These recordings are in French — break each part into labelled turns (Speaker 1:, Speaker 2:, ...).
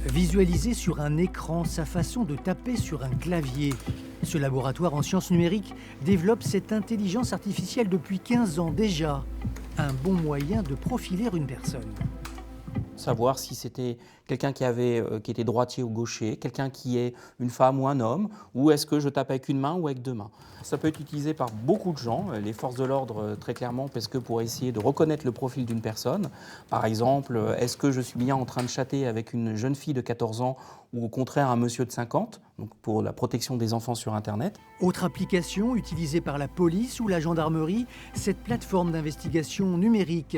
Speaker 1: Visualiser sur un écran sa façon de taper sur un clavier. Ce laboratoire en sciences numériques développe cette intelligence artificielle depuis 15 ans déjà. Un bon moyen de profiler une personne.
Speaker 2: Savoir si c'était quelqu'un qui était droitier ou gaucher, quelqu'un qui est une femme ou un homme, ou est-ce que je tape avec une main ou avec deux mains. Ça peut être utilisé par beaucoup de gens, les forces de l'ordre très clairement, parce que pour essayer de reconnaître le profil d'une personne, par exemple, est-ce que je suis bien en train de chatter avec une jeune fille de 14 ans ou au contraire un monsieur de 50, donc pour la protection des enfants sur Internet.
Speaker 1: Autre application utilisée par la police ou la gendarmerie, cette plateforme d'investigation numérique.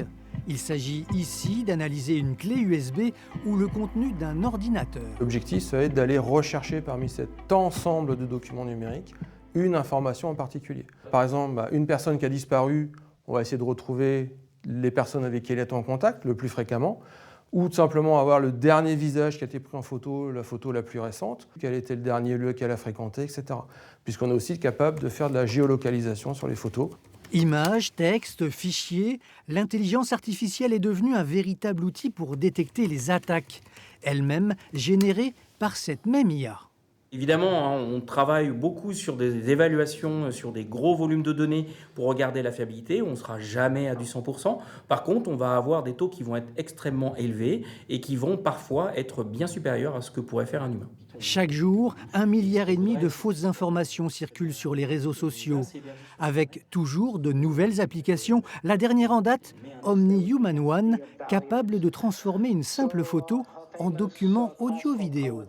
Speaker 1: Il s'agit ici d'analyser une clé USB ou le contenu d'un ordinateur.
Speaker 3: L'objectif, ça va être d'aller rechercher parmi cet ensemble de documents numériques une information en particulier. Par exemple, une personne qui a disparu, on va essayer de retrouver les personnes avec qui elle est en contact le plus fréquemment, ou tout simplement avoir le dernier visage qui a été pris en photo, la photo la plus récente, quel était le dernier lieu qu'elle a fréquenté, etc. Puisqu'on est aussi capable de faire de la géolocalisation sur les photos.
Speaker 1: Images, textes, fichiers, l'intelligence artificielle est devenue un véritable outil pour détecter les attaques, elles-mêmes générées par cette même IA.
Speaker 2: Évidemment, on travaille beaucoup sur des évaluations, sur des gros volumes de données pour regarder la fiabilité. On ne sera jamais à du 100%. Par contre, on va avoir des taux qui vont être extrêmement élevés et qui vont parfois être bien supérieurs à ce que pourrait faire un humain.
Speaker 1: Chaque jour, 1,5 milliard de fausses informations circulent sur les réseaux sociaux, avec toujours de nouvelles applications. La dernière en date, OmniHuman One, capable de transformer une simple photo en document audio-vidéo.